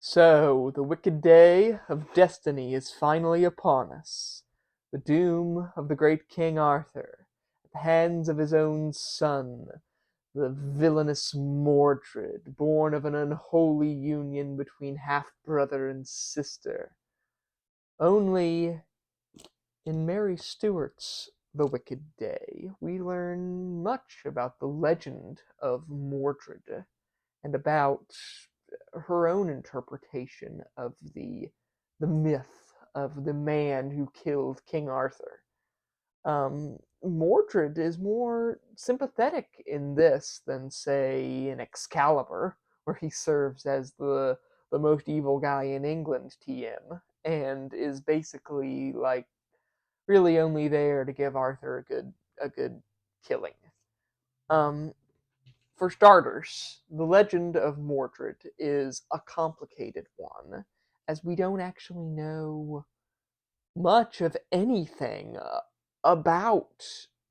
So, the wicked day of destiny is finally upon us. The doom of the great King Arthur, at the hands of his own son, the villainous Mordred, born of an unholy union between half-brother and sister. Only in Mary Stuart's The Wicked Day, we learn much about the legend of Mordred and about her own interpretation of the myth of the man who killed King Arthur. Mordred is more sympathetic in this than, say, in Excalibur, where he serves as the most evil guy in England, TM, and is basically like really only there to give Arthur a good killing. Um, for starters, the legend of Mordred is a complicated one, as we don't actually know much of anything about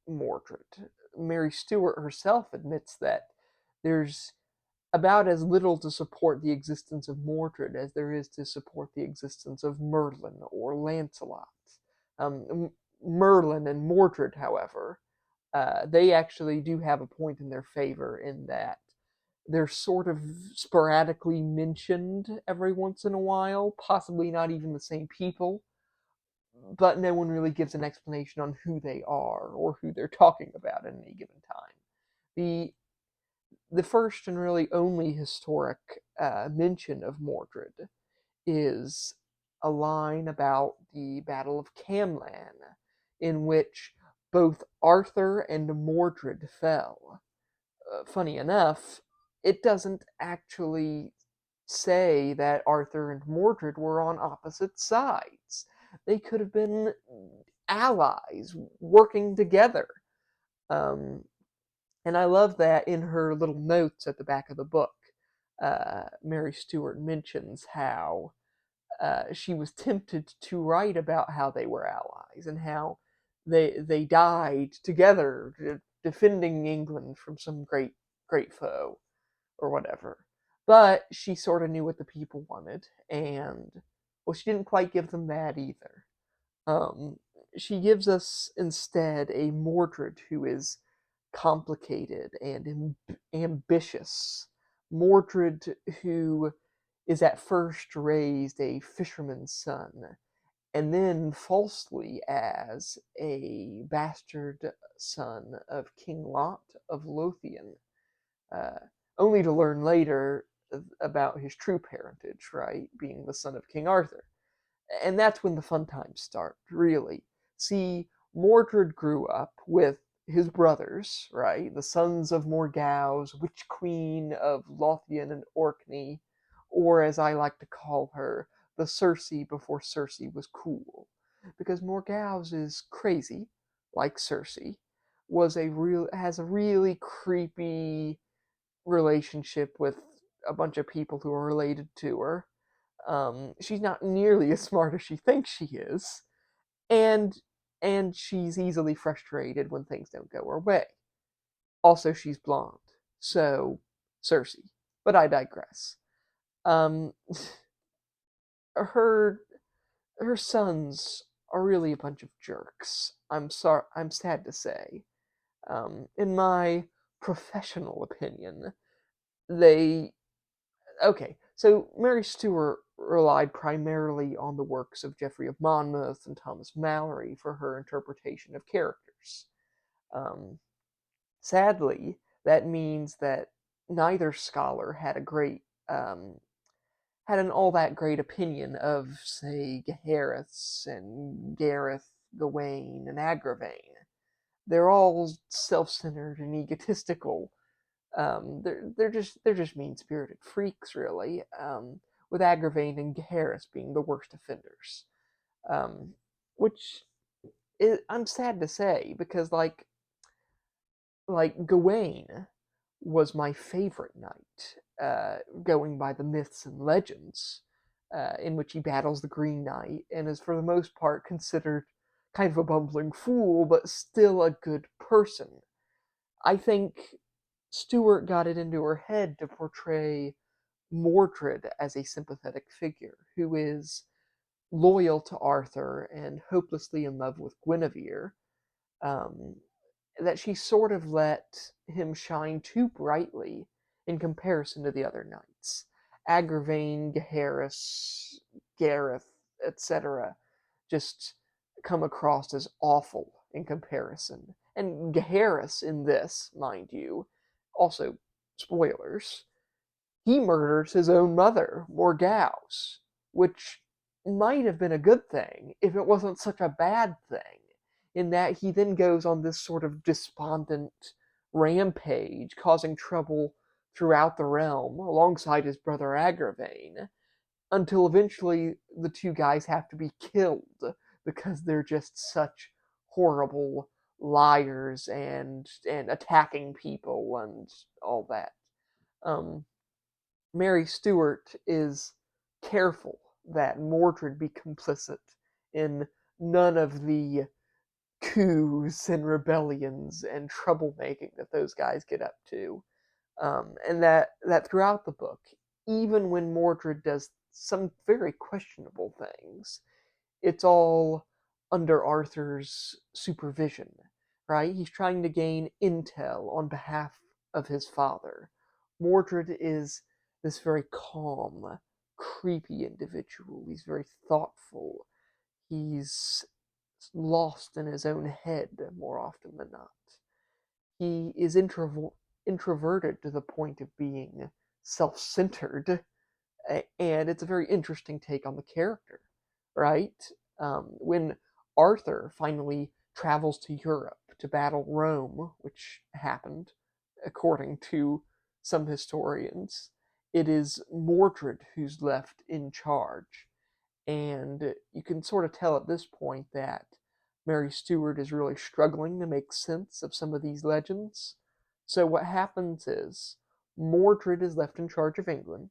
Mordred. Mary Stuart herself admits that there's about as little to support the existence of Mordred as there is to support the existence of Merlin or Lancelot. Merlin and Mordred, however, they actually do have a point in their favor in that they're sort of sporadically mentioned every once in a while, possibly not even the same people, but no one really gives an explanation on who they are or who they're talking about at any given time. The the first and really only historic mention of Mordred is a line about the Battle of Camlan, in which both Arthur and Mordred fell. Funny enough, it doesn't actually say that Arthur and Mordred were on opposite sides. They could have been allies working together. Um, and I love that in her little notes at the back of the book, Mary Stuart mentions how she was tempted to write about how they were allies and how they died together defending England from some great foe or whatever. But she sort of knew what the people wanted, and well, she didn't quite give them that either. Um, she gives us instead a Mordred who is complicated and ambitious. Mordred who is at first raised a fisherman's son, and then falsely as a bastard son of King Lot of Lothian, uh, only to learn later about his true parentage, right, being the son of King Arthur. And that's when the fun times start, really. See, Mordred grew up with his brothers, right, the sons of Morgause, witch queen of Lothian and Orkney, or as I like to call her, the Circe before Circe was cool. Because Morgause is crazy, like Circe, has a really creepy relationship with a bunch of people who are related to her. She's not nearly as smart as she thinks she is, and and she's easily frustrated when things don't go her way. Also, she's blonde, so Circe. But I digress. Um, her her sons are really a bunch of jerks. I'm sorry. I'm sad to say. In my professional opinion, they okay, so Mary Stuart relied primarily on the works of Geoffrey of Monmouth and Thomas Malory for her interpretation of characters. Um, Sadly, that means that neither scholar had a great had an all that great opinion of, say, Gaheris and Gareth, Gawain, and Agravain. They're all self-centered and egotistical. They're just mean spirited freaks, really. With Agravain and Gaheris being the worst offenders, um, which I'm sad to say because like Gawain was my favorite knight, going by the myths and legends, in which he battles the Green Knight and is for the most part considered kind of a bumbling fool, but still a good person. I think Stewart got it into her head to portray Mordred as a sympathetic figure who is loyal to Arthur and hopelessly in love with Guinevere, um, that she sort of let him shine too brightly in comparison to the other knights. Agravain, Gaheris, Gareth, etc., just come across as awful in comparison. And Gaheris in this, mind you, also spoilers, he murders his own mother, Morgause, which might have been a good thing if it wasn't such a bad thing, in that he then goes on this sort of despondent rampage, causing trouble throughout the realm alongside his brother Agravain, until eventually the two guys have to be killed because they're just such horrible liars and attacking people and all that. Um, Mary Stewart is careful that Mordred be complicit in none of the coups and rebellions and troublemaking that those guys get up to. And that throughout the book, even when Mordred does some very questionable things, it's all under Arthur's supervision, right? He's trying to gain intel on behalf of his father. Mordred is this very calm, creepy individual. He's very thoughtful. He's lost in his own head more often than not. He is introverted to the point of being self-centered, and it's a very interesting take on the character, right? When Arthur finally travels to Europe to battle Rome, which happened, according to some historians, it is Mordred who's left in charge. And you can sort of tell at this point that Mary Stuart is really struggling to make sense of some of these legends. So what happens is Mordred is left in charge of England,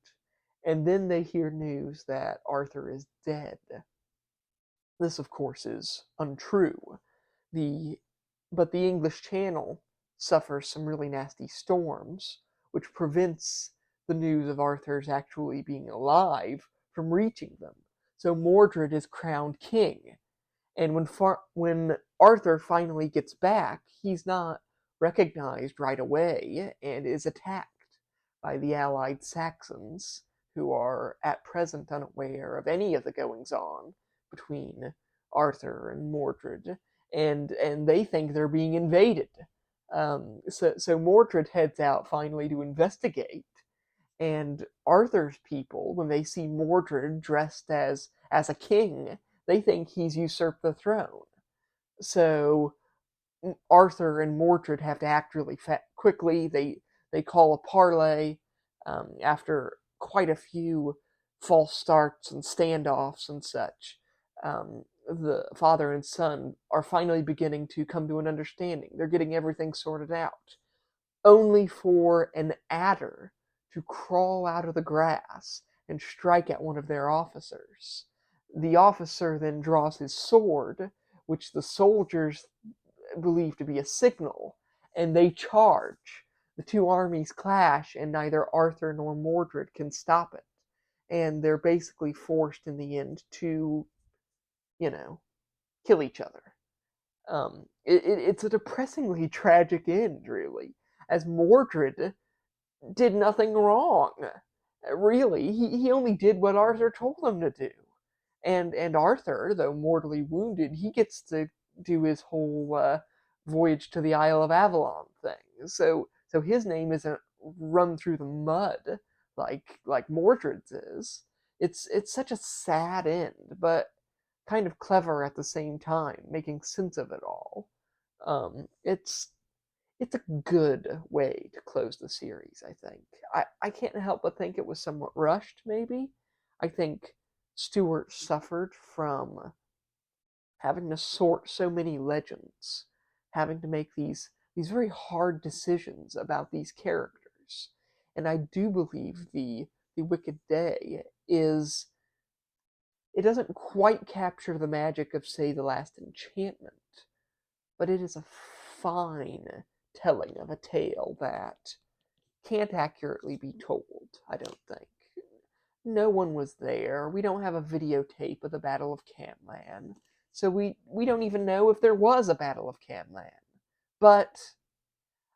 and then they hear news that Arthur is dead. This, of course, is untrue. The but the English Channel suffers some really nasty storms, which prevents the news of Arthur's actually being alive from reaching them. So Mordred is crowned king, and when Arthur finally gets back, he's not recognized right away and is attacked by the allied Saxons, who are at present unaware of any of the goings on between Arthur and Mordred, and they think they're being invaded. So Mordred heads out finally to investigate, and Arthur's people, when they see Mordred dressed as a king, they think he's usurped the throne. So Arthur and Mordred have to act really quickly. They call a parley after quite a few false starts and standoffs and such. The father and son are finally beginning to come to an understanding. They're getting everything sorted out, only for an adder to crawl out of the grass and strike at one of their officers. The officer then draws his sword, which the soldiers believe to be a signal, and they charge. The two armies clash, and neither Arthur nor Mordred can stop it. And they're basically forced in the end to, you know, kill each other. It's a depressingly tragic end, really, as Mordred did nothing wrong. Really, he only did what Arthur told him to do. And Arthur, though mortally wounded, he gets to do his whole voyage to the Isle of Avalon thing. So his name isn't run through the mud like Mordred's is. It's such a sad end, but kind of clever at the same time, making sense of it all. It's a good way to close the series, I think. I can't help but think it was somewhat rushed, maybe. I think Stewart suffered from having to sort so many legends, having to make these very hard decisions about these characters. And I do believe the Wicked Day is, it doesn't quite capture the magic of, say, The Last Enchantment, but it is a fine telling of a tale that can't accurately be told, I don't think. no one was there. We don't have a videotape of the Battle of Camlan. So we don't even know if there was a Battle of Camlan. But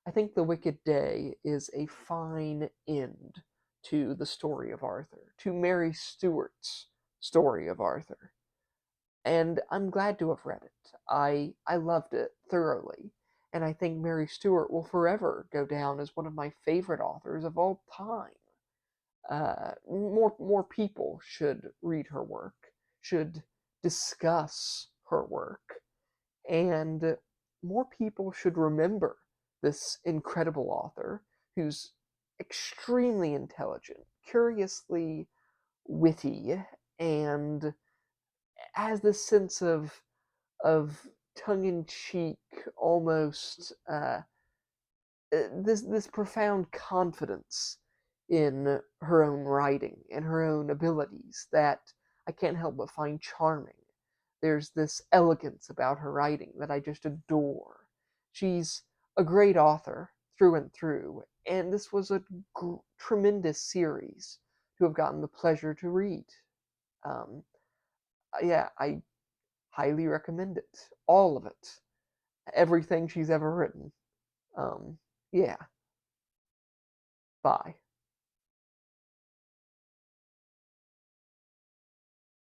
I think The Wicked Day is a fine end to the story of Arthur, to Mary Stuart's story of Arthur. And I'm glad to have read it. I loved it thoroughly, and I think Mary Stuart will forever go down as one of my favorite authors of all time. More people should read her work, should discuss her work, and more people should remember this incredible author who's extremely intelligent, curiously witty, and has this sense of tongue in cheek, almost this profound confidence in her own writing and her own abilities that I can't help but find charming. There's this elegance about her writing that I just adore. She's a great author through and through, and this was a tremendous series to have gotten the pleasure to read. Um, yeah, I highly recommend it. All of it. Everything she's ever written. Um, yeah. Bye.